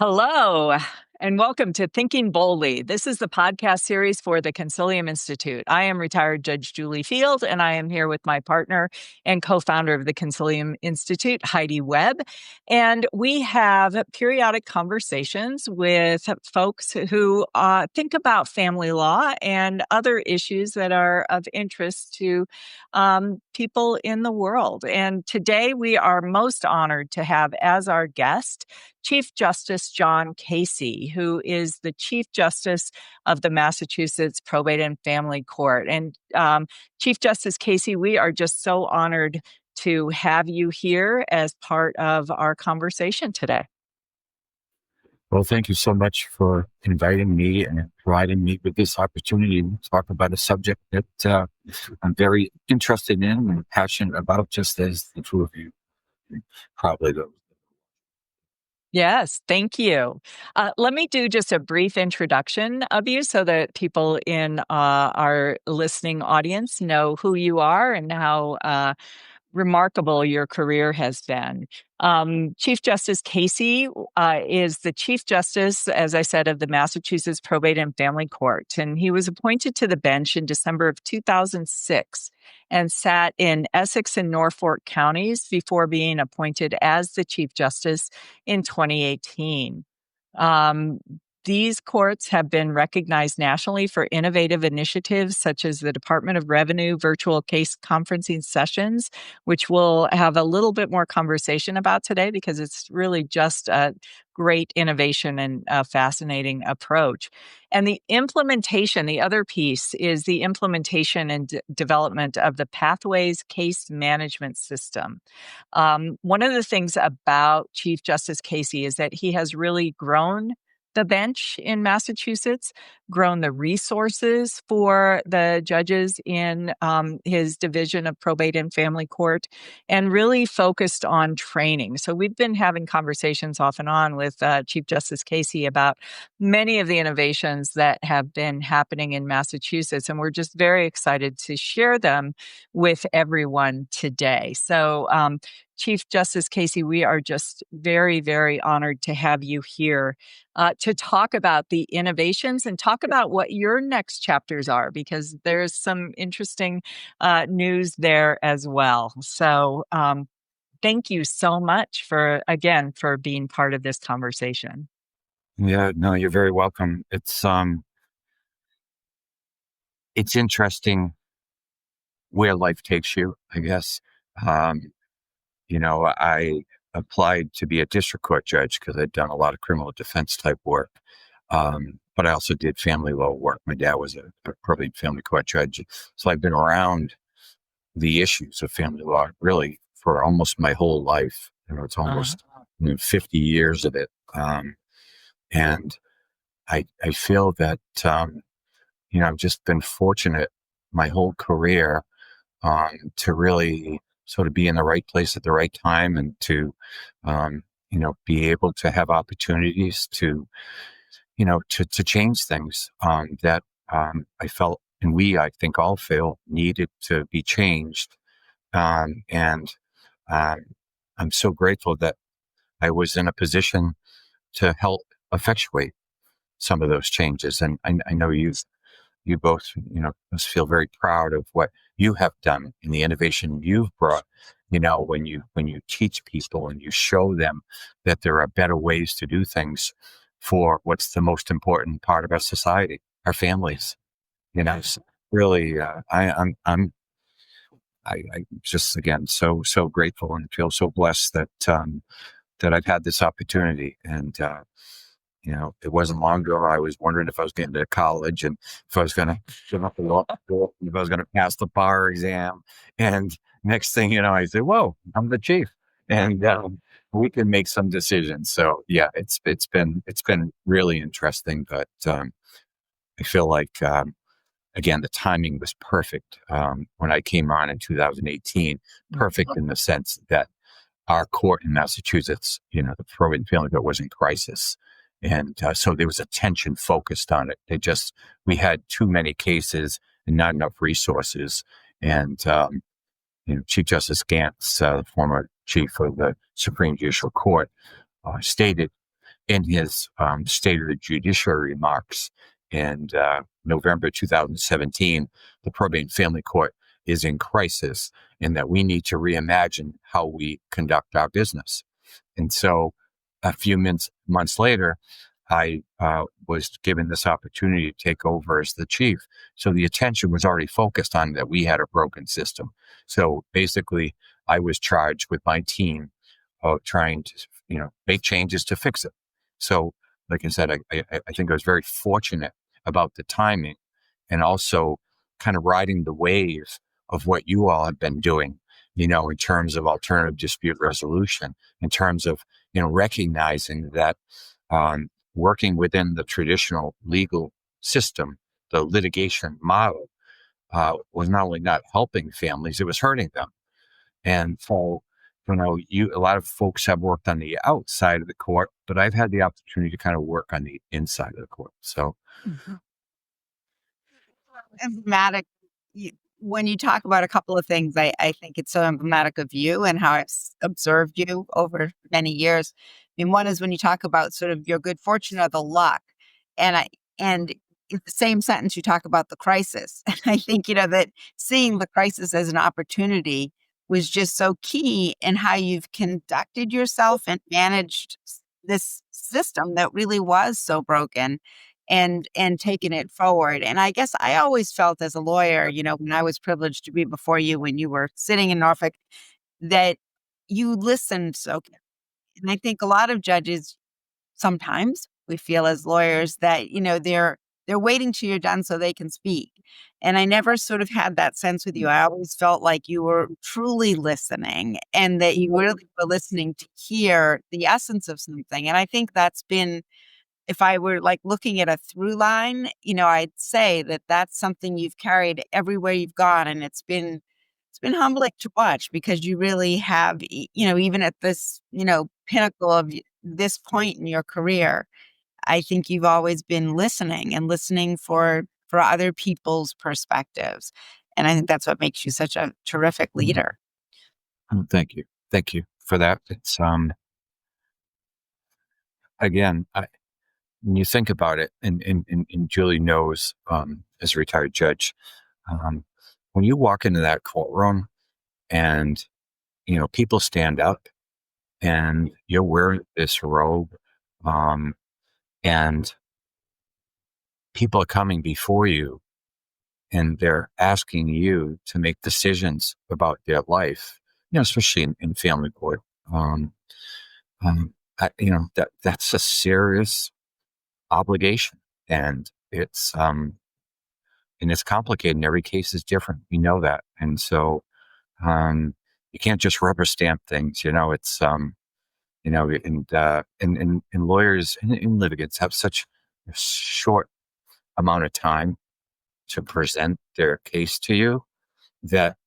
Hello, and welcome to Thinking Boldly. This is the podcast series for the Concilium Institute. I am retired Judge Julie Field, and I am here with my partner and co-founder of the Concilium Institute, Heidi Webb. And we have periodic conversations with folks who think about family law and other issues that are of interest to people in the world. And today we are most honored to have as our guest Chief Justice John Casey, who is the Chief Justice of the Massachusetts Probate and Family Court. And Chief Justice Casey, we are just so honored to have you here as part of our conversation today. Well, thank you so much for inviting me and providing me with this opportunity to talk about a subject that I'm very interested in and passionate about, just as the two of you probably do. Yes, thank you. Let me do just a brief introduction of you so that people in our listening audience know who you are and how remarkable your career has been. Chief Justice Casey is the Chief Justice, as I said, of the Massachusetts Probate and Family Court. And he was appointed to the bench in December of 2006 and sat in Essex and Norfolk counties before being appointed as the Chief Justice in 2018. These courts have been recognized nationally for innovative initiatives such as the Department of Revenue virtual case conferencing sessions, which we'll have a little bit more conversation about today because it's really just a great innovation and a fascinating approach. And the implementation, the other piece is the implementation and development of the Pathways Case Management System. One of the things about Chief Justice Casey is that he has really grown the bench in Massachusetts, grown the resources for the judges in his division of probate and family court, and really focused on training. So we've been having conversations off and on with Chief Justice Casey about many of the innovations that have been happening in Massachusetts, and we're just very excited to share them with everyone today. So Chief Justice Casey, we are just very, very honored to have you here to talk about the innovations and talk about what your next chapters are, because there's some interesting news there as well. So thank you so much for being part of this conversation. Yeah, no, you're very welcome. It's interesting where life takes you, I guess. I applied to be a district court judge because I'd done a lot of criminal defense type work. But I also did family law work. My dad was a probate family court judge. So I've been around the issues of family law really for almost my whole life. It's almost 50 years of it. And I feel that, I've just been fortunate my whole career to really sort of be in the right place at the right time and to, be able to have opportunities to change things that I felt, and I think all feel needed to be changed. And I'm so grateful that I was in a position to help effectuate some of those changes. And I know you both, must feel very proud of what you have done and the innovation you've brought, when you teach people and you show them that there are better ways to do things for what's the most important part of our society, our families. So really, I'm just, again, so grateful and feel so blessed that I've had this opportunity. And, it wasn't long ago I was wondering if I was getting to college and if I was going to get up the law school, if I was going to pass the bar exam. And next thing you know, I said, whoa, I'm the chief. And we can make some decisions. So yeah, it's been really interesting, but I feel like, again, the timing was perfect. When I came on in 2018, perfect in the sense that our court in Massachusetts, the Probate and Family Court was in crisis. And so there was attention focused on it. We had too many cases and not enough resources. And, Chief Justice Gantz, the former chief of the Supreme Judicial Court, stated in his State of the Judiciary remarks in November 2017, the Probate and Family Court is in crisis and that we need to reimagine how we conduct our business. And so a few months later, I was given this opportunity to take over as the chief. So the attention was already focused on that we had a broken system. So basically, I was charged with my team of trying to, make changes to fix it. So, like I said, I think I was very fortunate about the timing and also kind of riding the wave of what you all have been doing, in terms of alternative dispute resolution, in terms of, recognizing that working within the traditional legal system, the litigation model, was not only not helping families, it was hurting them. And so, a lot of folks have worked on the outside of the court, but I've had the opportunity to kind of work on the inside of the court. So, emblematic. When you talk about a couple of things, I think it's so emblematic of you and how I've observed you over many years. I mean, one is when you talk about sort of your good fortune or the luck, and in the same sentence you talk about the crisis. And I think that seeing the crisis as an opportunity was just so key in how you've conducted yourself and managed this system that really was so broken. And taking it forward. And I guess I always felt as a lawyer, when I was privileged to be before you, when you were sitting in Norfolk, that you listened so. And I think a lot of judges, sometimes we feel as lawyers that, they're waiting till you're done so they can speak. And I never sort of had that sense with you. I always felt like you were truly listening and that you really were listening to hear the essence of something. And I think that's been, if I were like looking at a through line, I'd say that that's something you've carried everywhere you've gone. And it's been humbling to watch because you really have, even at this, pinnacle of this point in your career, I think you've always been listening and listening for other people's perspectives. And I think that's what makes you such a terrific leader. Thank you. Thank you for that. It's, again, when you think about it, and Julie knows, as a retired judge, when you walk into that courtroom and, people stand up and you're wearing this robe, and people are coming before you and they're asking you to make decisions about their life, especially in family court. That's a serious obligation, and it's complicated, and every case is different. We know that. And so you can't just rubber stamp things, it's and lawyers and litigants have such a short amount of time to present their case to you that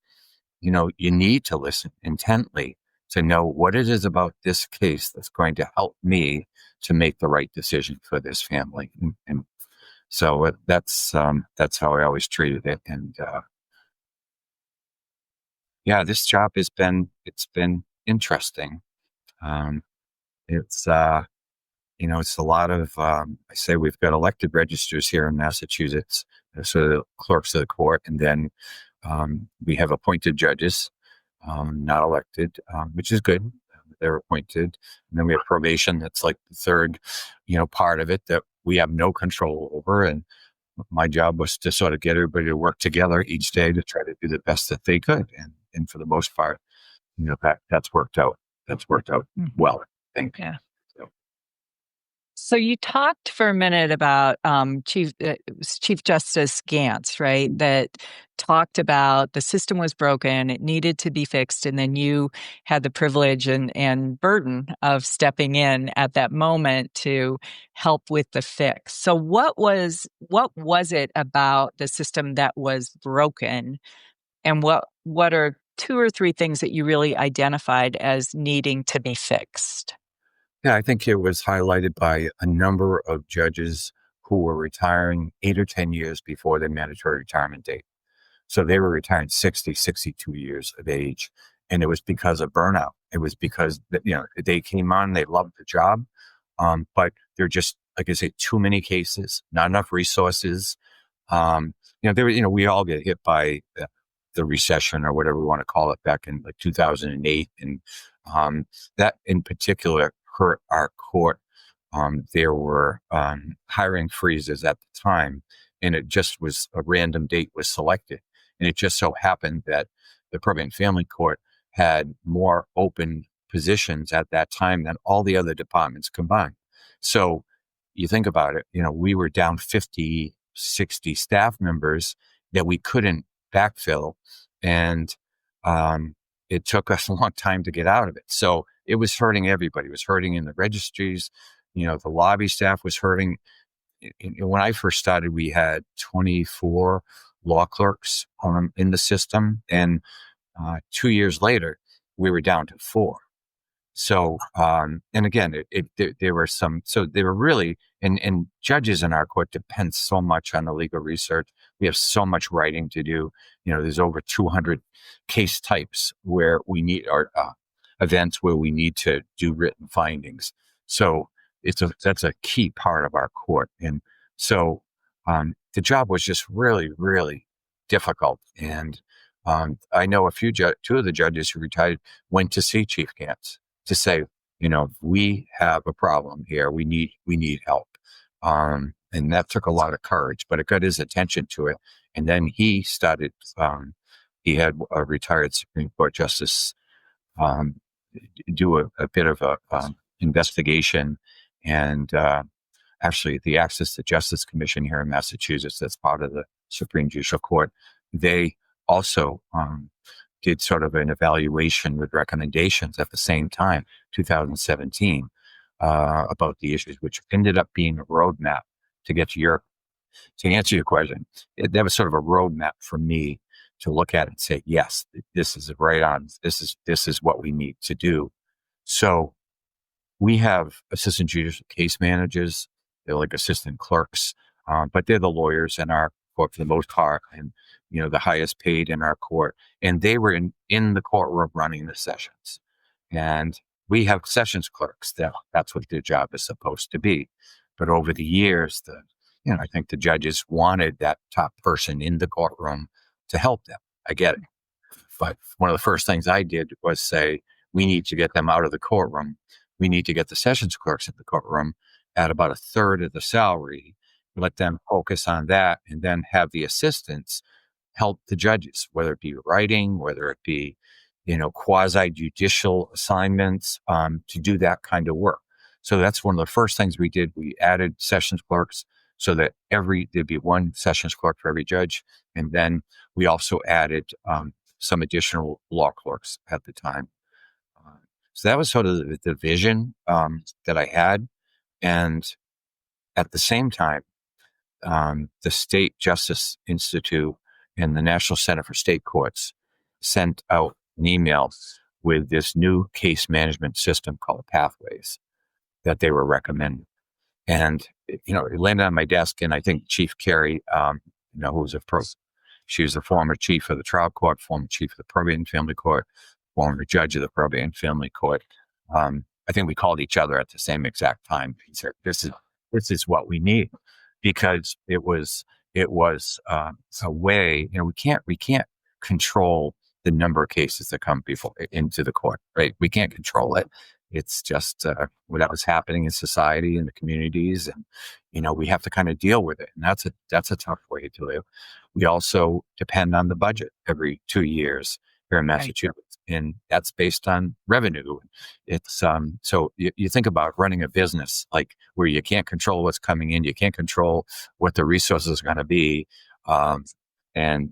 you need to listen intently to know what it is about this case that's going to help me to make the right decision for this family. And so that's how I always treated it. And this job it's been interesting. It's it's a lot of, I say we've got elected registers here in Massachusetts, so the clerks of the court, and then we have appointed judges, not elected, which is good. They're appointed. And then we have probation. That's like the third, part of it that we have no control over. And my job was to sort of get everybody to work together each day to try to do the best that they could. And for the most part, that's worked out. That's worked out well, I think. Yeah. So you talked for a minute about Chief Justice Gantz, right? That talked about the system was broken, it needed to be fixed, and then you had the privilege and burden of stepping in at that moment to help with the fix. So what was it about the system that was broken, and what are two or three things that you really identified as needing to be fixed? Yeah, I think it was highlighted by a number of judges who were retiring 8 or 10 years before their mandatory retirement date. So they were retiring 60, 62 years of age. And it was because of burnout. It was because, they came on, they loved the job, But there are just, like I say, too many cases, not enough resources. We all get hit by the recession or whatever we want to call it back in like 2008. And that in particular hurt our court. There were hiring freezes at the time, and it just was a random date was selected. And it just so happened that the Probate and Family Court had more open positions at that time than all the other departments combined. So you think about it, we were down 50, 60 staff members that we couldn't backfill. And it took us a long time to get out of it. So it was hurting everybody. It was hurting in the registries. The lobby staff was hurting. When I first started, we had 24 law clerks in the system. And 2 years later, we were down to 4. So, and again, there were some, so they were really, and judges in our court depend so much on the legal research. We have so much writing to do. There's over 200 case types where we need our events where we need to do written findings. So that's a key part of our court. And so, the job was just really, really difficult. And, I know two of the judges who retired went to see Chief Gantz to say, we have a problem here. We need help. And that took a lot of courage, but it got his attention to it. And then he started, he had a retired Supreme Court justice, do a bit of a, investigation, and, actually the Access to Justice Commission here in Massachusetts, that's part of the Supreme Judicial Court. They also, did sort of an evaluation with recommendations at the same time, 2017, about the issues, which ended up being a roadmap to get to answer your question. That was sort of a roadmap for me to look at and say, yes, this is right on. This is what we need to do. So we have assistant judicial case managers. They're like assistant clerks, but they're the lawyers in our court for the most part, and the highest paid in our court. And they were in the courtroom running the sessions. And we have sessions clerks. That's what their job is supposed to be. But over the years, I think the judges wanted that top person in the courtroom to help them. I get it. But one of the first things I did was say, we need to get them out of the courtroom. We need to get the sessions clerks in the courtroom at about a third of the salary, let them focus on that, and then have the assistants help the judges, whether it be writing, whether it be, quasi-judicial assignments, to do that kind of work. So that's one of the first things we did. We added sessions clerks so that there'd be one sessions clerk for every judge. And then we also added some additional law clerks at the time. So that was sort of the vision that I had. And at the same time, the State Justice Institute and the National Center for State Courts sent out an email with this new case management system called Pathways that they were recommending. And, it landed on my desk, and I think Chief Carey, who was she was the former chief of the trial court, former chief of the Probate and Family Court, former judge of the Probate and Family Court. I think we called each other at the same exact time. He said, this is what we need, because it was a way, we can't control the number of cases that come into the court, right? We can't control it. It's just what was happening in society and the communities, and we have to kind of deal with it. And that's a tough way to live. We also depend on the budget every 2 years here in Massachusetts, right. And that's based on revenue. It's so you think about running a business like where you can't control what's coming in, you can't control what the resources are going to be, and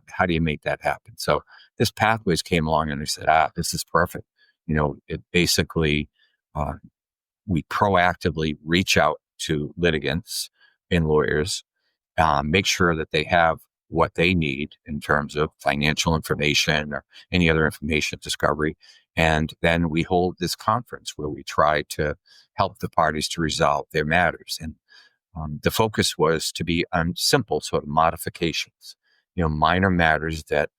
how do you make that happen? So this Pathways came along, and they said, this is perfect. It basically, we proactively reach out to litigants and lawyers, make sure that they have what they need in terms of financial information or any other information discovery. And then we hold this conference where we try to help the parties to resolve their matters. And the focus was to be on simple sort of modifications, minor matters that,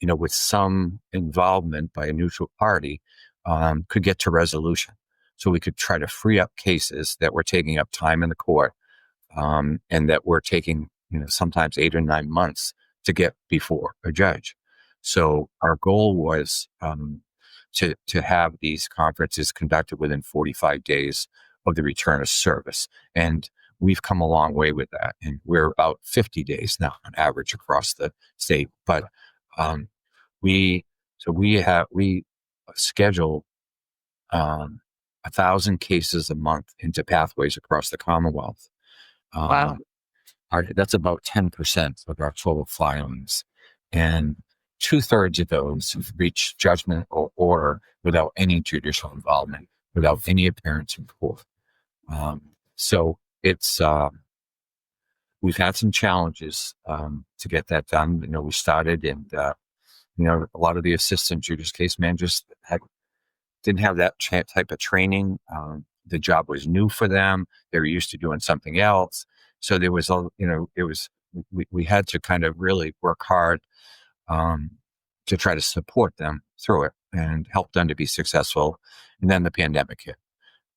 with some involvement by a neutral party, could get to resolution. so we could try to free up cases that were taking up time in the court, and that were taking, sometimes 8 or 9 months to get before a judge. So our goal was to have these conferences conducted within 45 days of the return of service. And we've come a long way with that. And we're about 50 days now on average across the state. But we schedule 1,000 cases a month into pathways across the Commonwealth. Wow. That's about 10% of our total filings. And 2/3 of those have reached judgment or order without any judicial involvement, without any appearance in court. So it's, we've had some challenges to get that done. We started, and a lot of the assistant judicial case managers didn't have that type of training. The job was new for them. They were used to doing something else. So there was, we had to kind of really work hard to try to support them through it and help them to be successful. And then the pandemic hit.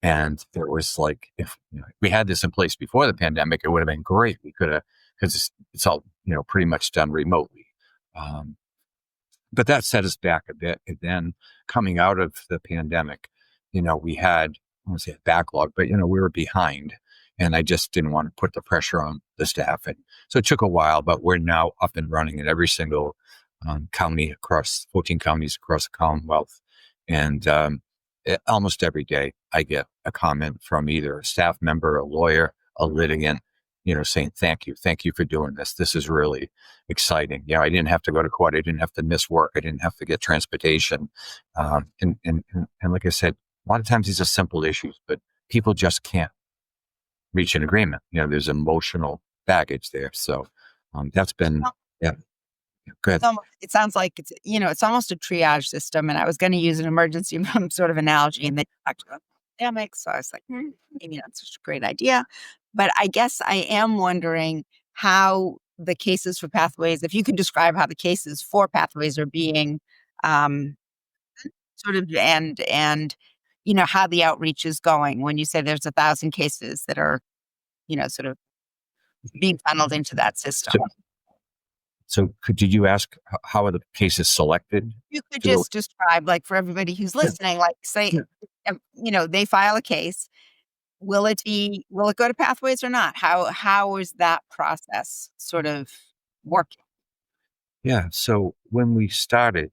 And there was like, if we had this in place before the pandemic, it would have been great. We could have, because it's all, pretty much done remotely. But that set us back a bit. And then coming out of the pandemic, we had, I won't say a backlog, but, we were behind. And I just didn't want to put the pressure on the staff. And so it took a while, but we're now up and running in every single county across 14 counties across the Commonwealth. And almost every day I get a comment from either a staff member, a lawyer, a litigant, saying, thank you for doing this. This is really exciting. I didn't have to go to court. I didn't have to miss work. I didn't have to get transportation. And like I said, a lot of times these are simple issues, but people just can't reach an agreement. There's emotional baggage there. So that's been, yeah. Go ahead. It sounds like it's almost a triage system. And I was going to use an emergency room sort of analogy, and then talked about pandemic. So I was like, maybe that's such a great idea. But I guess I am wondering how the cases for pathways, if you could describe how the cases for pathways are being sort of, and how the outreach is going when you say there's 1,000 cases that are, sort of being funneled into that system. So did you ask how are the cases selected? You could just describe, like, for everybody who's listening, like, say, they file a case. Will it go to pathways or not? How is that process sort of working? Yeah. So when we started,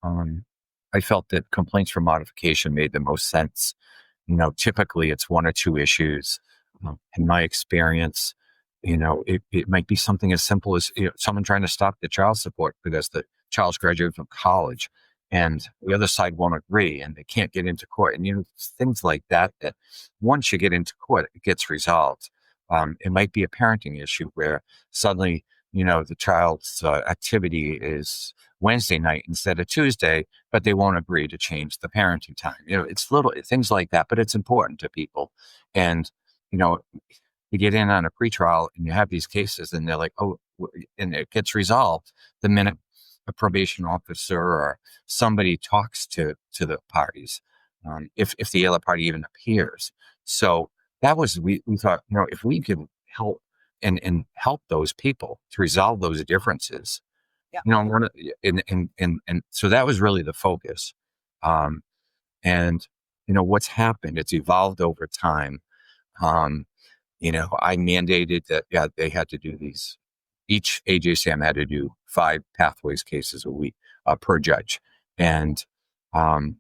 I felt that complaints for modification made the most sense. Typically it's 1 or 2 issues. In my experience, it might be something as simple as someone trying to stop the child support because the child's graduated from college and the other side won't agree and they can't get into court. And, things like that once you get into court, it gets resolved. It might be a parenting issue where suddenly, the child's activity is Wednesday night instead of Tuesday, but they won't agree to change the parenting time. It's little things like that, but it's important to people. And, you get in on a pretrial and you have these cases and they're like, and it gets resolved the minute a probation officer or somebody talks to the parties, if the other party even appears. So that was, we thought, if we could help and help those people to resolve those differences, yeah. And so that was really the focus. And what's happened, it's evolved over time. I mandated that, they had to do these. Each AJSAM had to do 5 pathways cases a week per judge. And, I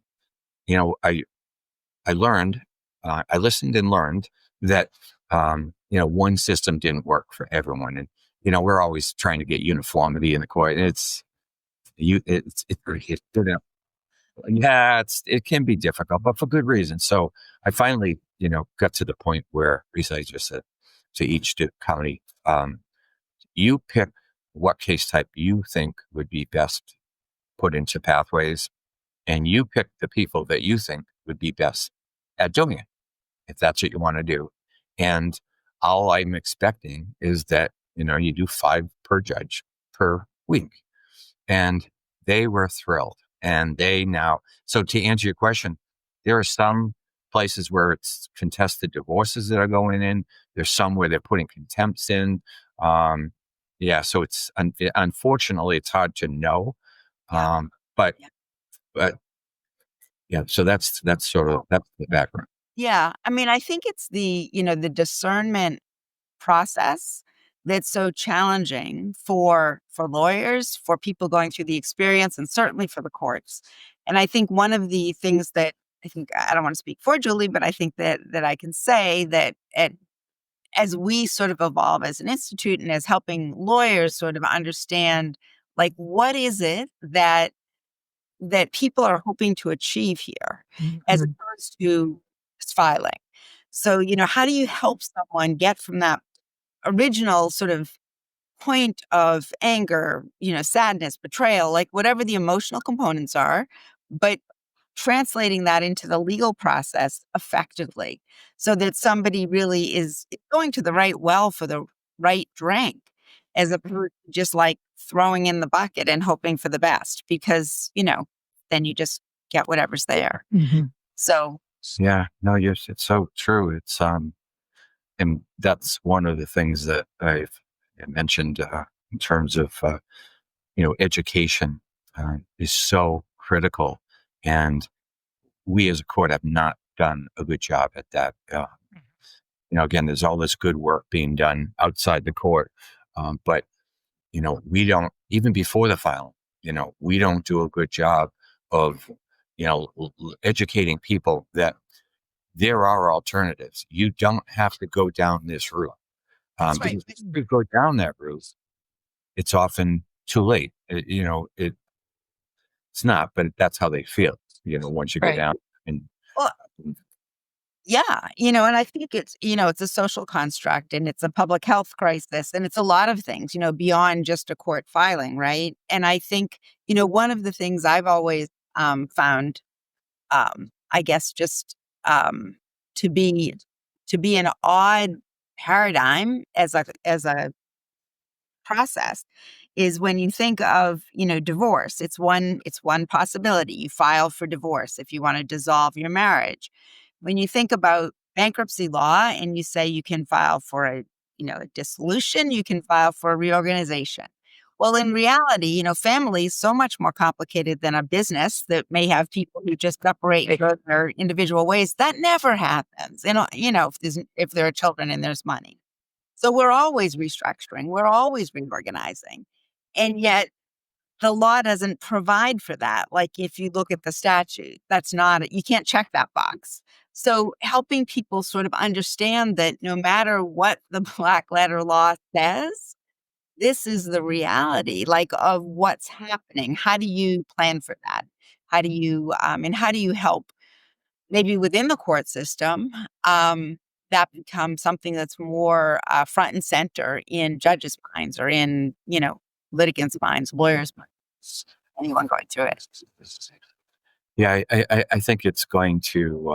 learned, I listened and learned that, one system didn't work for everyone. And, we're always trying to get uniformity in the court. And it can be difficult, but for good reason. So I finally, got to the point where I just said to each county, you pick what case type you think would be best put into pathways, and you pick the people that you think would be best at doing it, if that's what you want to do. And all I'm expecting is that, you do 5 per judge per week. And they were thrilled. And so to answer your question, there are some places where it's contested divorces that are going in. There's some where they're putting contempts in. So it's unfortunately it's hard to know. But so that's the background. Yeah. I mean, I think it's the discernment process that's so challenging for lawyers, for people going through the experience, and certainly for the courts. And I think one of the things that I don't want to speak for Julie, but I think that I can say that as we sort of evolve as an institute and as helping lawyers sort of understand, like, what is it that people are hoping to achieve here, as opposed to just filing. So, how do you help someone get from that original sort of point of anger, sadness, betrayal, like whatever the emotional components are, but translating that into the legal process effectively, so that somebody really is going to the right well for the right drink, as opposed to just like throwing in the bucket and hoping for the best, because, then you just get whatever's there. So, yeah, no, yes, it's so true. It's, and that's one of the things that I've mentioned in terms of, education is so critical. And we as a court have not done a good job at that. Again, there's all this good work being done outside the court. But, we don't, even before the filing, we don't do a good job of, educating people that there are alternatives. You don't have to go down this route. That's right. Because if you go down that route, it's often too late. It's not, but that's how they feel, once you go down. And well, yeah, and I think it's, it's a social construct, and it's a public health crisis, and it's a lot of things, beyond just a court filing, right? And I think, one of the things I've always found, I guess, just to be an odd paradigm as a process, is when you think of, divorce. It's one possibility. You file for divorce if you want to dissolve your marriage. When you think about bankruptcy law and you say you can file for a dissolution, you can file for a reorganization. Well, in reality, family is so much more complicated than a business that may have people who just separate and go their individual ways. That never happens. If there are children and there's money. So we're always restructuring. We're always reorganizing. And yet the law doesn't provide for that. Like, if you look at the statute, you can't check that box. So helping people sort of understand that no matter what the black letter law says, this is the reality, like, of what's happening. How do you plan for that? How do you, and how do you help maybe within the court system, that becomes something that's more front and center in judges' minds, or in, litigants' minds, lawyers' minds, anyone going through it? Yeah, I think it's going to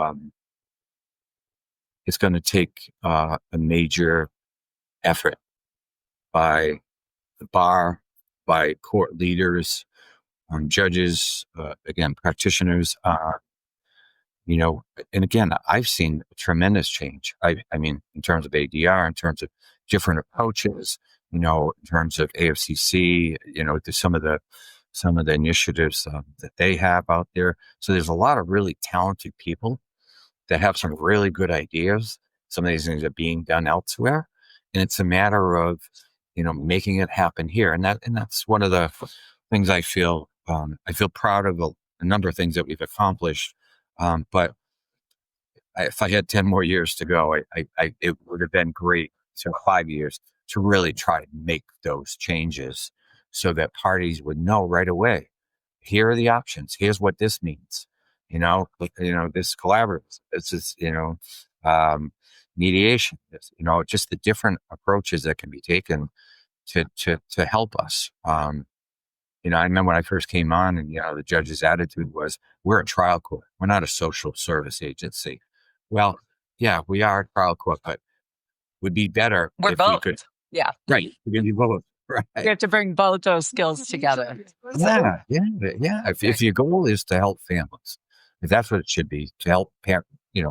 take a major effort by the bar, by court leaders, judges, again, practitioners. And again, I've seen a tremendous change. I mean, in terms of ADR, in terms of different approaches, in terms of AFCC, to some of the initiatives that they have out there. So there's a lot of really talented people that have some really good ideas. Some of these things are being done elsewhere, and it's a matter of, making it happen here. And that's one of the things I feel proud of, a number of things that we've accomplished. But if I had 10 more years to go, it would have been great, so 5 years, to really try to make those changes so that parties would know right away, here are the options. Here's what this means. This collaborative, this is, mediation, this, just the different approaches that can be taken to help us. I remember when I first came on, and, the judge's attitude was, we're a trial court. We're not a social service agency. Well, yeah, we are a trial court, but would be better if both. We could. Yeah. Right. We're going to be both. Right. You have to bring both those skills together. Yeah. If your goal is to help families, if that's what it should be, to help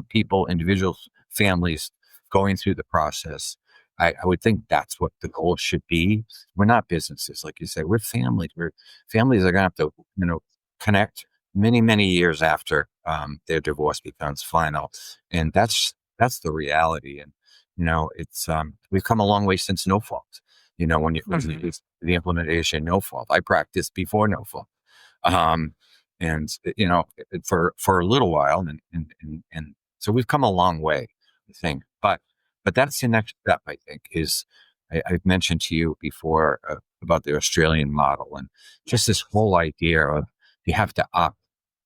people, individuals, families going through the process. I would think that's what the goal should be. We're not businesses, like you said. We're families. Families are going to have to, connect many, many years after their divorce becomes final, and that's the reality. And it's we've come a long way since no fault. When you use the implementation no fault, I practiced before no fault, and for a little while, and so we've come a long way, I think. But that's the next step, I think, is I've mentioned to you before about the Australian model and just this whole idea of you have to opt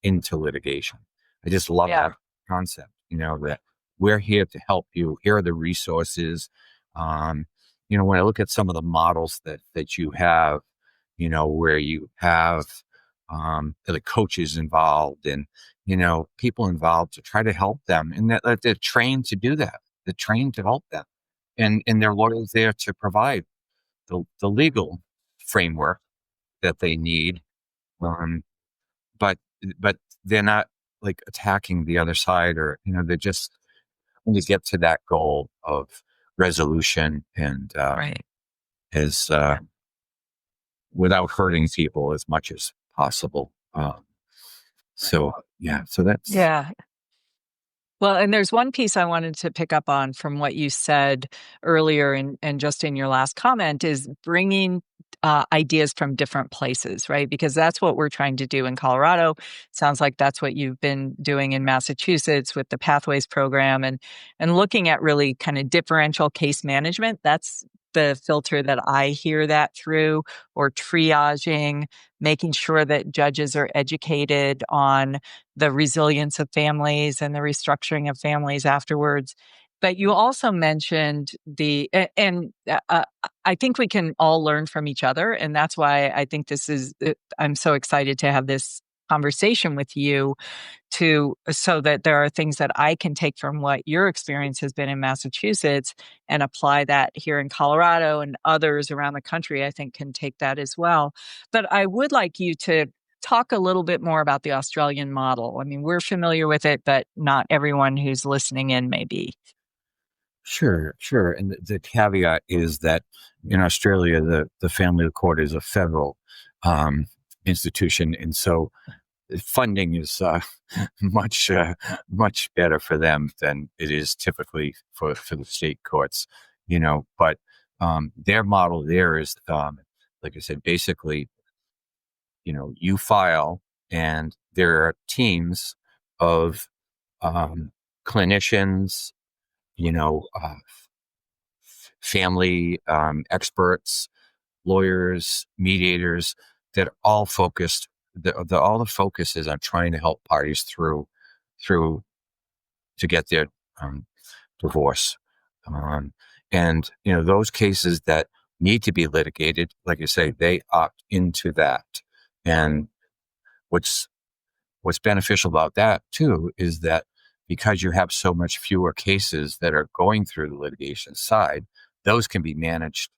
into litigation. I just love that concept, that we're here to help you. Here are the resources. When I look at some of the models that you have, where you have the coaches involved and, people involved to try to help them, and that they're trained to do that. They're trained to help them. And their lawyers there to provide the legal framework that they need. But they're not like attacking the other side, or, they're just when you get to that goal of resolution and Right. as without hurting people as much as possible. So that's Yeah. Well, and there's one piece I wanted to pick up on from what you said earlier and just in your last comment is bringing ideas from different places, right? Because that's what we're trying to do in Colorado. Sounds like that's what you've been doing in Massachusetts with the Pathways program and looking at really kind of differential case management. That's the filter that I hear that through, or triaging, making sure that judges are educated on the resilience of families and the restructuring of families afterwards. But you also mentioned I think we can all learn from each other. And that's why I think I'm so excited to have this conversation with you so that there are things that I can take from what your experience has been in Massachusetts and apply that here in Colorado, and others around the country, I think, can take that as well. But I would like you to talk a little bit more about the Australian model. I mean, we're familiar with it, but not everyone who's listening in may be. Sure. And the caveat is that in Australia, the family court is a federal institution, and so funding is much better for them than it is typically for the state courts. But their model there is, like I said, basically, you file, and there are teams of clinicians, family experts, lawyers, mediators that all focused. All the focus is on trying to help parties through to get their divorce, and those cases that need to be litigated, like you say, they opt into that. And what's beneficial about that too is that because you have so much fewer cases that are going through the litigation side, those can be managed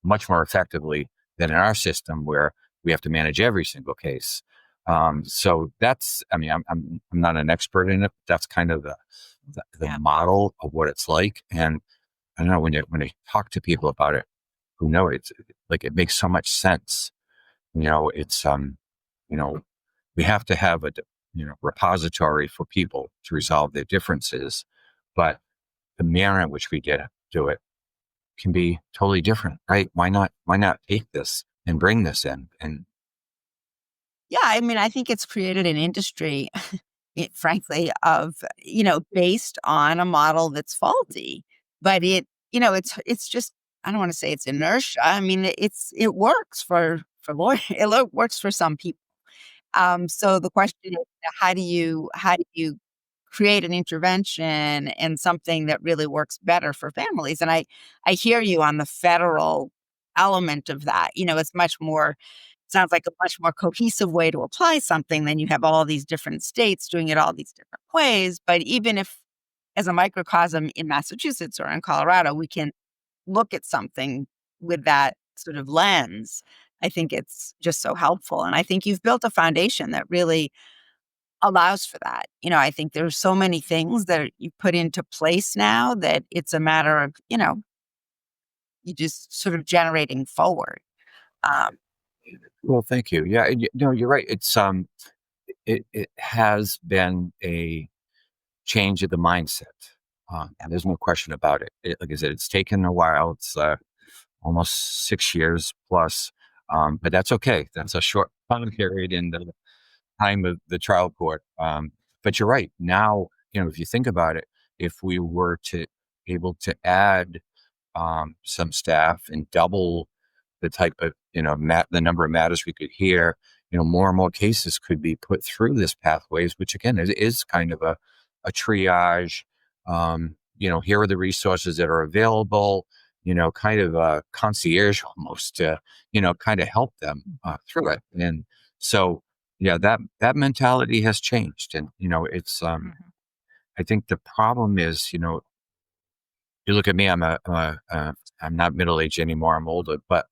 much more effectively than in our system where we have to manage every single case. So that's, I mean, I'm not an expert in it. But that's kind of the model of what it's like. And I don't know, when I talk to people about it who know it, it's like, it makes so much sense. It's, we have to have a repository for people to resolve their differences, but the manner in which we do it can be totally different, right? Why not take this and bring this in? And Yeah, I mean, I think it's created an industry, frankly, of, based on a model that's faulty. But it's just, I don't want to say it's inertia. I mean, it works for lawyers. It works for some people. So the question is, how do you create an intervention and something that really works better for families? And I hear you on the federal element of that. It's much more, sounds like a much more cohesive way to apply something than you have all these different states doing it all these different ways. But even if, as a microcosm in Massachusetts or in Colorado, we can look at something with that sort of lens, I think it's just so helpful. And I think you've built a foundation that really allows for that. I think there's so many things that you put into place now that it's a matter of, you just sort of generating forward. Well, thank you. Yeah, no, you're right. It has been a change of the mindset. And there's no question about it. Like I said, it's taken a while. It's almost 6 years plus, but that's okay. That's a short time period in the time of the trial court. But you're right. Now, if you think about it, if we were to able to add some staff and double the type of, the number of matters we could hear, more and more cases could be put through this pathways, which again is kind of a triage. Here are the resources that are available, kind of a concierge almost to, kind of help them through it. And so, yeah, that mentality has changed. And, it's, I think the problem is, you look at me, I'm not middle-aged anymore. I'm older, but,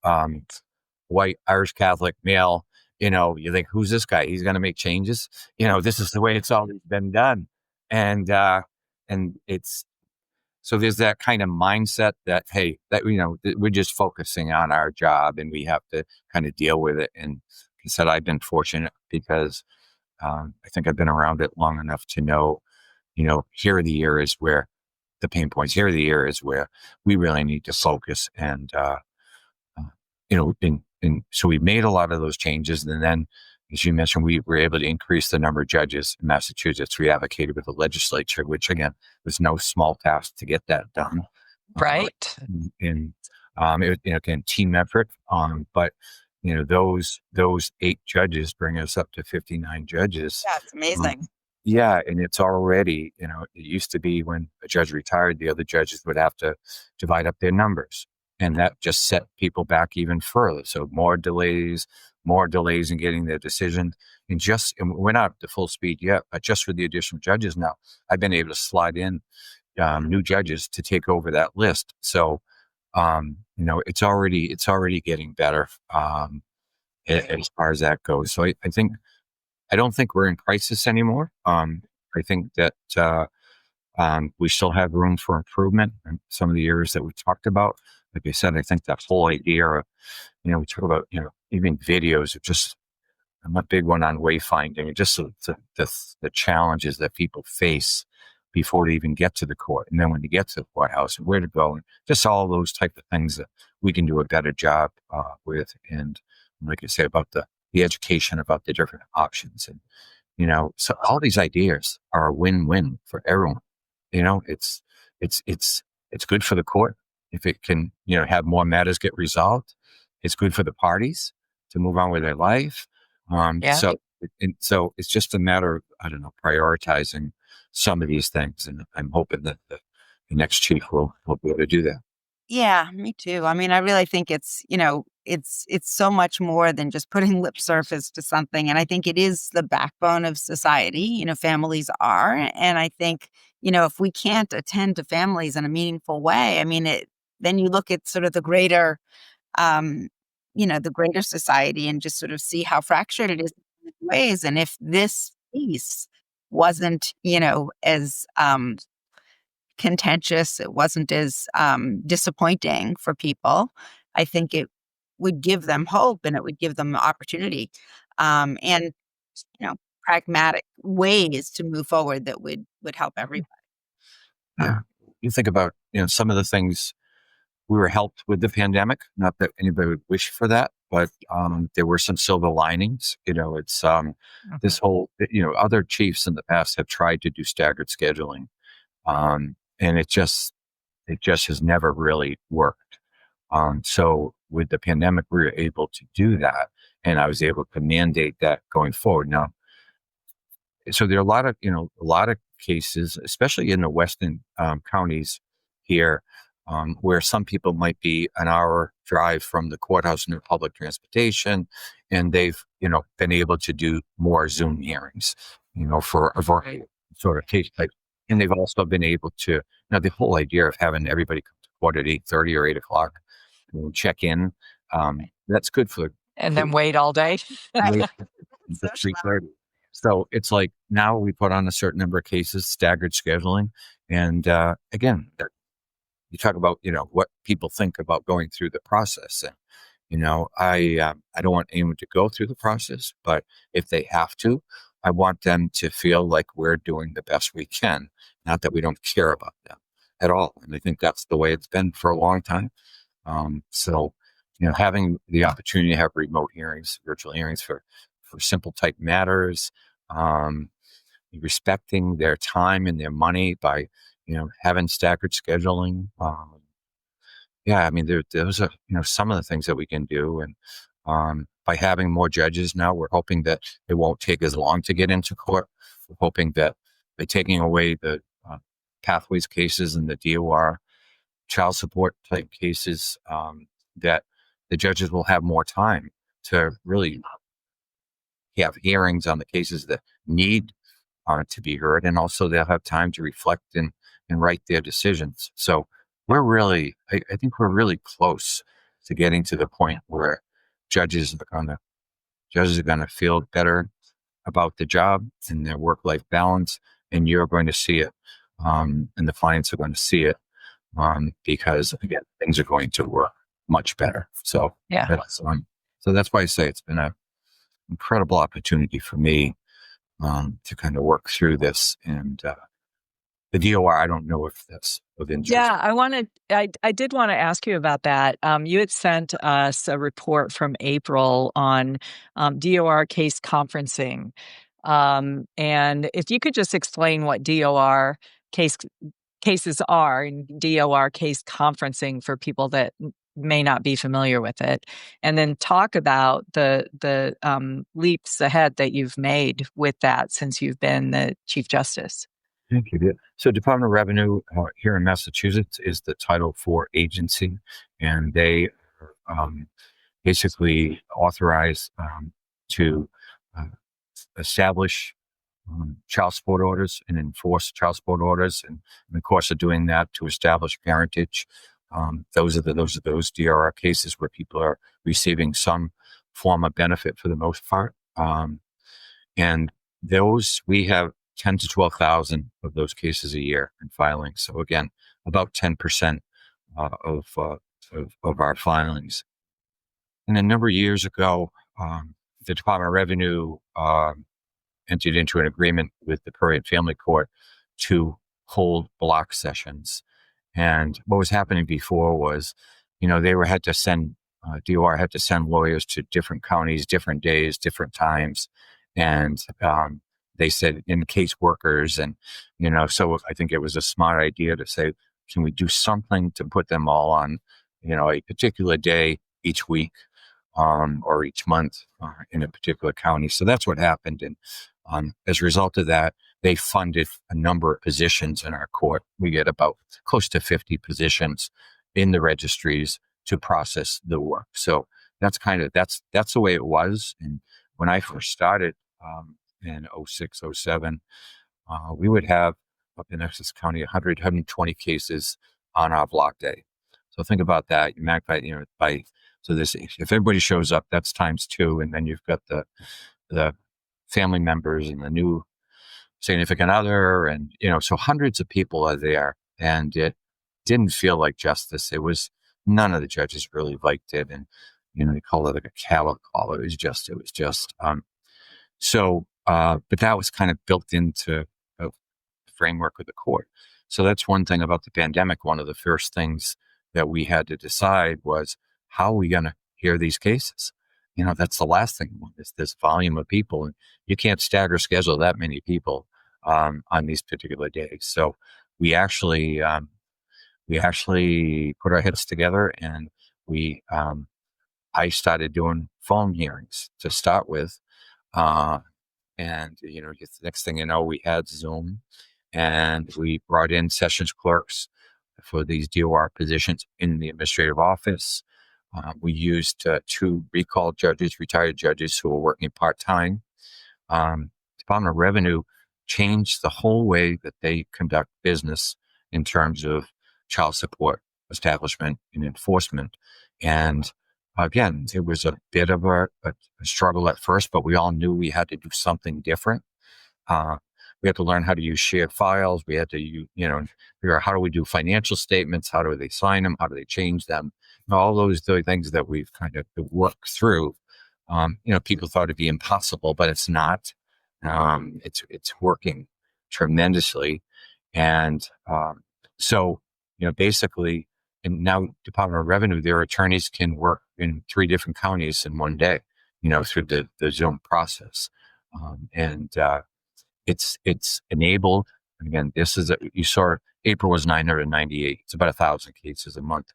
white Irish Catholic male, you think, who's this guy? He's going to make changes. This is the way it's always been done. And it's, so there's that kind of mindset that, hey, that, we're just focusing on our job and we have to kind of deal with it. And like I said, I've been fortunate because, I think I've been around it long enough to know, here are the areas where the pain points, here are the areas where we really need to focus. And, and so we made a lot of those changes. And then, as you mentioned, we were able to increase the number of judges in Massachusetts. We advocated with the legislature, which again was no small task to get that done. Right. And it was, again, team effort. But those 8 judges bring us up to 59 judges. That's amazing. Yeah, and it's already, it used to be when a judge retired, the other judges would have to divide up their numbers. And that just set people back even further. So more delays in getting their decision. And we're not up to full speed yet, but just with the additional judges now, I've been able to slide in new judges to take over that list. So, it's already getting better as far as that goes. So I don't think we're in crisis anymore. I think that we still have room for improvement in some of the areas that we talked about. Like I said, I think that whole idea of, we talk about, even videos of just, I'm a big one on wayfinding, just the challenges that people face before they even get to the court. And then when you get to the courthouse, where to go, and just all those type of things that we can do a better job with. And like I say, about the education about the different options. And, so all these ideas are a win-win for everyone. It's good for the court if it can, have more matters get resolved. It's good for the parties to move on with their life. So it's just a matter of, I don't know, prioritizing some of these things. And I'm hoping that the next chief will be able to do that. Yeah, me too. I mean, I really think it's, it's so much more than just putting lip service to something. And I think it is the backbone of society, families are. And I think, if we can't attend to families in a meaningful way, I mean, then you look at sort of the greater, the greater society and just sort of see how fractured it is in ways. And if this piece wasn't, as contentious, it wasn't as disappointing for people, I think it would give them hope and it would give them opportunity and pragmatic ways to move forward that would help everybody. Yeah, you think about some of the things we were helped with the pandemic. Not that anybody would wish for that, but there were some silver linings. It's this whole other chiefs in the past have tried to do staggered scheduling. And it just has never really worked. So with the pandemic, we were able to do that, and I was able to mandate that going forward. Now, so there are a lot of cases, especially in the western counties here, where some people might be an hour drive from the courthouse in their public transportation, and they've been able to do more Zoom hearings, for a variety of sort of case types. And they've also been able to, the whole idea of having everybody come to court at 8:30 or 8:00 and check in, that's good for and then wait all day. wait until 3:30. So it's like now we put on a certain number of cases, staggered scheduling. And again, you talk about, what people think about going through the process. And, I don't want anyone to go through the process, but if they have to, I want them to feel like we're doing the best we can, not that we don't care about them at all. And I think that's the way it's been for a long time. So, having the opportunity to have remote hearings, virtual hearings for simple type matters, um, respecting their time and their money by, having staggered scheduling. Yeah, I mean, those are, some of the things that we can do. And by having more judges now, we're hoping that it won't take as long to get into court. We're hoping that by taking away the pathways cases and the DOR child support type cases, that the judges will have more time to really have hearings on the cases that need to be heard. And also they'll have time to reflect and write their decisions. So I think we're really close to getting to the point where judges are going to feel better about the job and their work-life balance. And you're going to see it. And the clients are going to see it. Because again, things are going to work much better. So Yeah. So that's why I say it's been an incredible opportunity for me to kind of work through this. And the DOR, I don't know if that's of interest. Yeah, I did want to ask you about that. You had sent us a report from April on DOR case conferencing. And if you could just explain what DOR cases are and DOR case conferencing for people that may not be familiar with it, and then talk about the leaps ahead that you've made with that since you've been the Chief Justice. Thank you. So Department of Revenue here in Massachusetts is the Title IV agency, and they basically authorize to establish child support orders and enforce child support orders, and in the course of doing that, to establish parentage. Those are those DRR cases where people are receiving some form of benefit for the most part, and those we have 10 to 12,000 of those cases a year in filing. So again, about 10% of our filings. And a number of years ago, the Department of Revenue entered into an agreement with the Probate and Family Court to hold block sessions. And what was happening before was, DOR had to send lawyers to different counties, different days, different times. And they said in case workers. And, so I think it was a smart idea to say, can we do something to put them all on, a particular day each week or each month in a particular county. So that's what happened. And as a result of that, they funded a number of positions in our court. We get about close to 50 positions in the registries to process the work. So that's the way it was. And when I first started in 06, 07, we would have up in Essex County 100, 120 cases on our block day. So think about that. You magnify, so this, if everybody shows up, that's times 2, and then you've got the family members and the new significant other, and so hundreds of people are there, and it didn't feel like justice. It was none of the judges really liked it, and they call it like a cattle call. It was just but that was kind of built into the framework of the court. So that's one thing about the pandemic. One of the first things that we had to decide was, how are we going to hear these cases? That's the last thing, is this volume of people, and you can't stagger schedule that many people on these particular days. So we actually put our heads together, and I started doing phone hearings to start with. And the next thing you know, we had Zoom, and we brought in sessions clerks for these DOR positions in the administrative office. We used 2 recalled judges, retired judges who were working part-time. Department of Revenue changed the whole way that they conduct business in terms of child support establishment and enforcement. And again, it was a bit of a struggle at first, but we all knew we had to do something different. We had to learn how to use shared files. We had to, figure out how do we do financial statements? How do they sign them? How do they change them? All those things that we've kind of worked through. People thought it'd be impossible, but it's not. It's working tremendously. And so, basically, and now Department of Revenue, their attorneys can work in 3 different counties in one day, through the Zoom process. It's enabled. Again, you saw April was 998. It's about 1,000 cases a month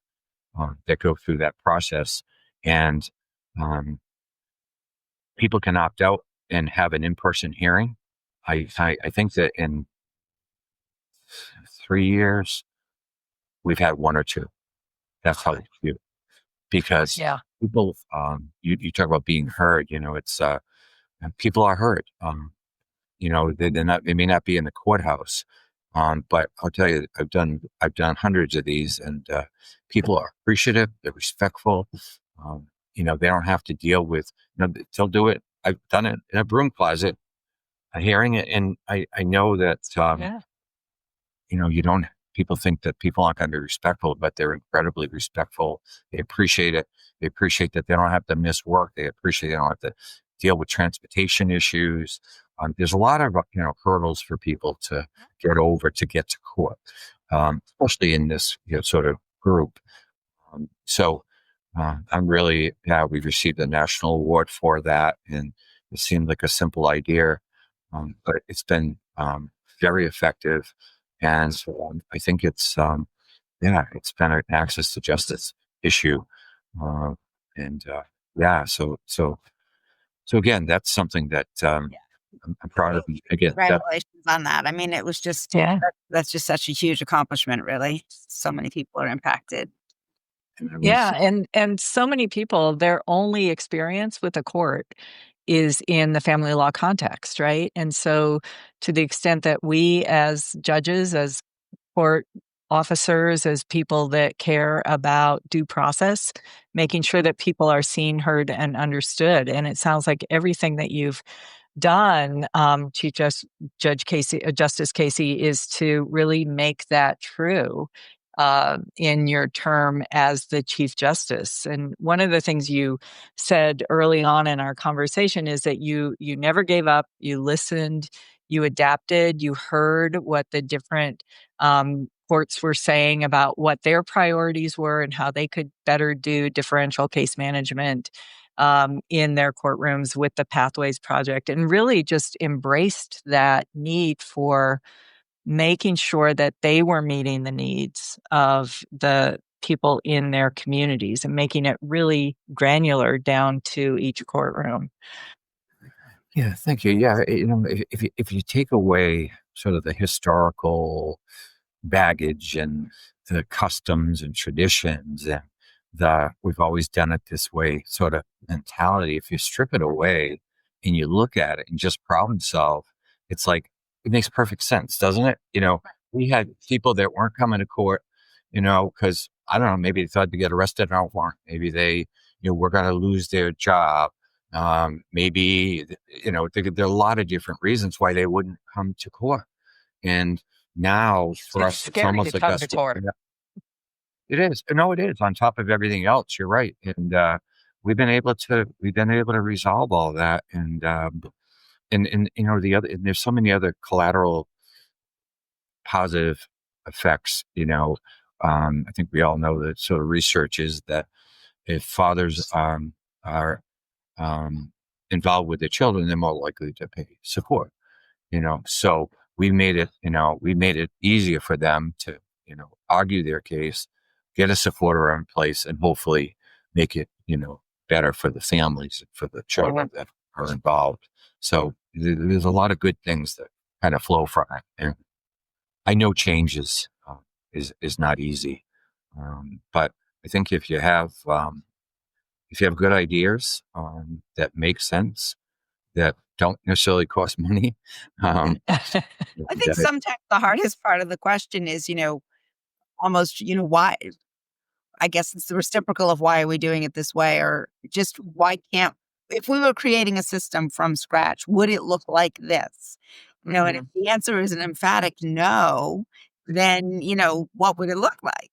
that go through that process. And people can opt out and have an in-person hearing. I think that in 3 years, we've had 1 or 2. That's how few. Because people, you talk about being heard, it's, people are heard. They may not be in the courthouse, but I'll tell you, I've done hundreds of these, and people are appreciative. They're respectful. They don't have to deal with. They'll do it. I've done it in a broom closet, a hearing it, and I know that. You don't. People think that people aren't going to be respectful, but they're incredibly respectful. They appreciate it. They appreciate that they don't have to miss work. They appreciate they don't have to deal with transportation issues. There's a lot of hurdles for people to get over to get to court, especially in this sort of group. So I'm really we've received a national award for that, and it seemed like a simple idea, but it's been very effective, and so, I think it's been an access to justice issue, So again, that's something that I'm proud of. Again, congratulations on that. I mean, it was just that's just such a huge accomplishment. Really, so many people are impacted. And so many people, their only experience with a court is in the family law context, right? And so, to the extent that we, as judges, as court officers, as people that care about due process, making sure that people are seen, heard, and understood. And it sounds like everything that you've done, Chief Justice Casey, is to really make that true in your term as the Chief Justice. And one of the things you said early on in our conversation is that you never gave up, you listened, you adapted, you heard what the different courts were saying about what their priorities were and how they could better do differential case management in their courtrooms with the Pathways Project, and really just embraced that need for making sure that they were meeting the needs of the people in their communities and making it really granular down to each courtroom. Yeah, thank you. Yeah, if you take away sort of the historical baggage and the customs and traditions and we've always done it this way sort of mentality, if you strip it away and you look at it and just problem solve, it's like, it makes perfect sense, doesn't it? We had people that weren't coming to court, because I don't know, maybe they thought to get arrested on a warrant. Maybe they, were going to lose their job. Maybe, there are a lot of different reasons why they wouldn't come to court. And now for us, it's almost like us. It is. No, it is on top of everything else. You're right. And we've been able to resolve all that. And there's so many other collateral positive effects. I think we all know that sort of research is that if fathers are involved with their children, they're more likely to pay support. So we made it easier for them to, argue their case, get a supporter in place, and hopefully make it, better for the families, for the children that are involved. So there's a lot of good things that kind of flow from it. And I know change is not easy. But I think if you have good ideas, that make sense, that don't necessarily cost money. I think sometimes the hardest part of the question is, almost, why, I guess it's the reciprocal of why are we doing it this way, or just why can't, if we were creating a system from scratch, would it look like this? And if the answer is an emphatic no, then, what would it look like?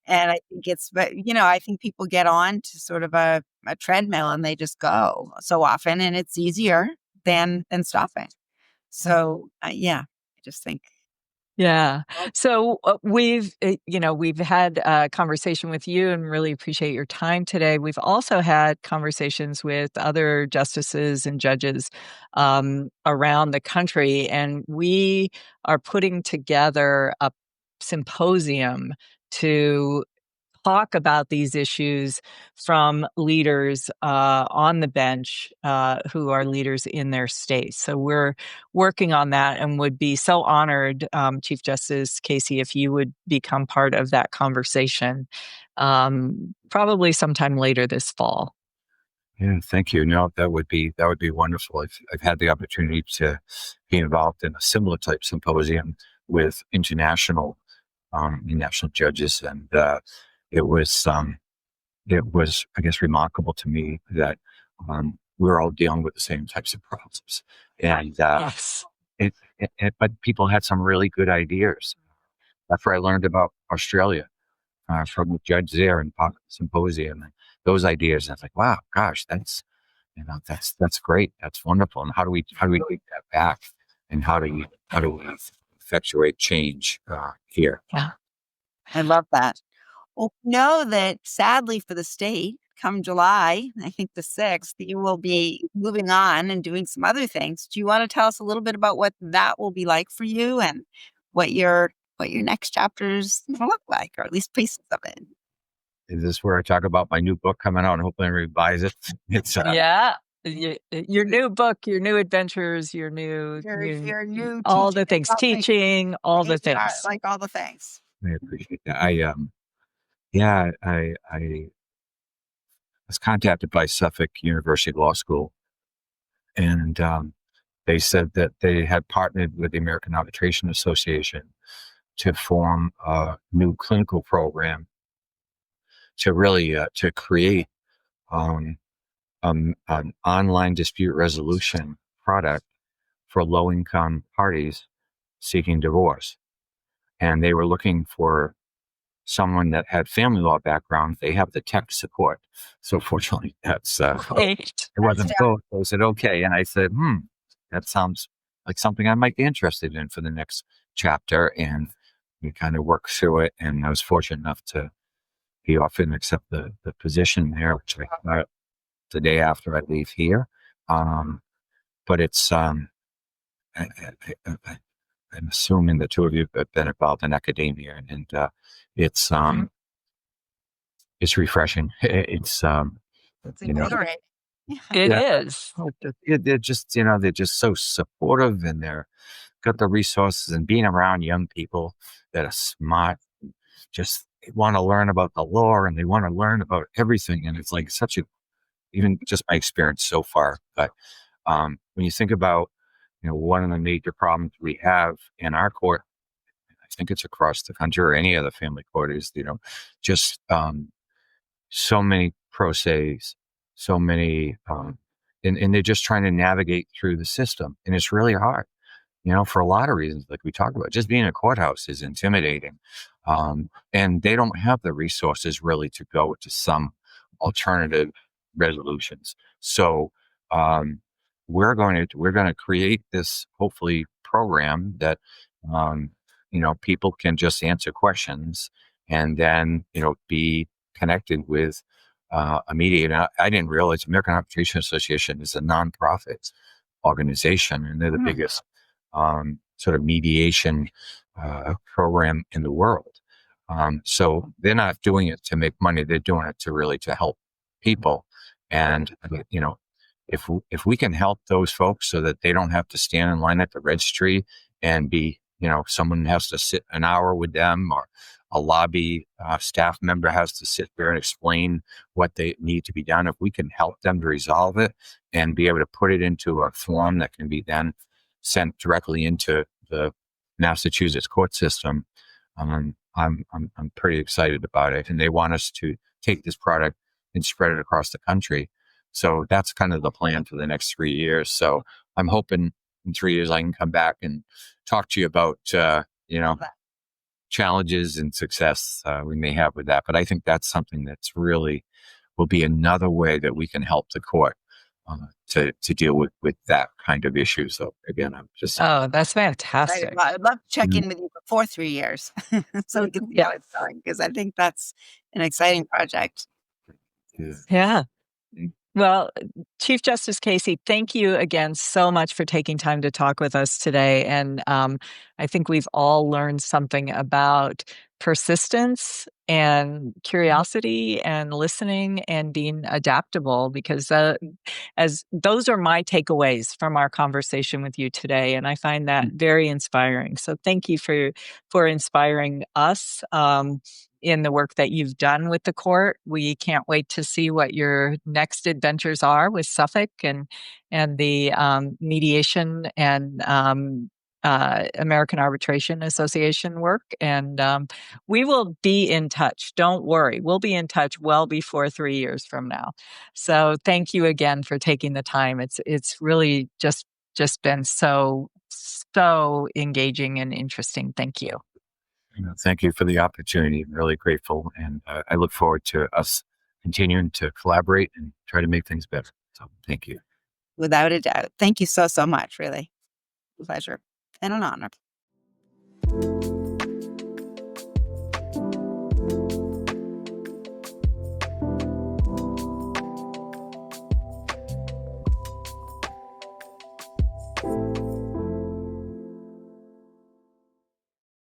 And I think but I think people get on to sort of a treadmill and they just go so often, and it's easier than stopping. So, I just think. Yeah. So we've had a conversation with you and really appreciate your time today. We've also had conversations with other justices and judges around the country, and we are putting together a symposium to talk about these issues from leaders on the bench who are leaders in their states. So we're working on that and would be so honored, Chief Justice Casey, if you would become part of that conversation, probably sometime later this fall. Yeah, thank you. No, that would be wonderful. I've had the opportunity to be involved in a similar type symposium with international judges, and it was, I guess, remarkable to me that we're all dealing with the same types of problems, and Yes. but people had some really good ideas. That's where I learned about Australia from the judge there in symposium, and those ideas. And I was like, wow, gosh, that's great, that's wonderful. And how do we take that back, and how do we effectuate change here? Yeah. I love that. Well, know that sadly for the state, come July, I think the 6th, you will be moving on and doing some other things. Do you want to tell us a little bit about what that will be like for you, and what your next chapters will look like, or at least pieces of it? Is this where I talk about my new book coming out and hopefully everybody buys it? It's your new book, your new adventures, your new all the things, teaching, all the things. Like all the things. I appreciate that. I was contacted by Suffolk University Law School, and they said that they had partnered with the American Arbitration Association to form a new clinical program to really to create an online dispute resolution product for low-income parties seeking divorce. And they were looking for someone that had family law background. They have the tech support. So fortunately, that's it wasn't both. I said, okay. And I said, that sounds like something I might be interested in for the next chapter. And we kind of worked through it. And I was fortunate enough to be offered and accept the position there, which I got the day after I leave here. But it's, I'm assuming the two of you have been involved in academia, and it's refreshing. It's exhilarating. It is. They're just so supportive, and they're got the resources, and being around young people that are smart, just want to learn about the law, and they want to learn about everything. And it's like even just my experience so far. But when you think about, one of the major problems we have in our court, I think it's across the country or any other family court, is, just so many pro ses, so many, and they're just trying to navigate through the system. And it's really hard, for a lot of reasons, like we talked about. Just being in a courthouse is intimidating. And they don't have the resources really to go to some alternative resolutions. So we're going to create this, hopefully, program that people can just answer questions, and then be connected with a mediator. I didn't realize American Arbitration Association is a nonprofit organization, and they're the biggest sort of mediation program in the world. So they're not doing it to make money; they're doing it to help people. And if we can help those folks so that they don't have to stand in line at the registry and be, someone has to sit an hour with them, or a lobby staff member has to sit there and explain what they need to be done. If we can help them to resolve it and be able to put it into a form that can be then sent directly into the Massachusetts court system, I'm pretty excited about it. And they want us to take this product and spread it across the country. So that's kind of the plan for the next 3 years. So I'm hoping in 3 years I can come back and talk to you about, challenges and success we may have with that. But I think that's something that's really will be another way that we can help the court to deal with that kind of issue. So again, I'm just that's fantastic. I'd love to check in with you before 3 years so we can see how it's going, because I think that's an exciting project. Yeah. Well, Chief Justice Casey, thank you again so much for taking time to talk with us today. And I think we've all learned something about persistence and curiosity and listening and being adaptable, because as those are my takeaways from our conversation with you today. And I find that very inspiring. So thank you for inspiring us. In the work that you've done with the court. We can't wait to see what your next adventures are with Suffolk and the mediation and American Arbitration Association work. And we will be in touch. Don't worry. We'll be in touch well before 3 years from now. So thank you again for taking the time. It's really just been so engaging and interesting. Thank you. Thank you for the opportunity. I'm really grateful. And I look forward to us continuing to collaborate and try to make things better. So thank you. Without a doubt. Thank you so much, really. Pleasure and an honor.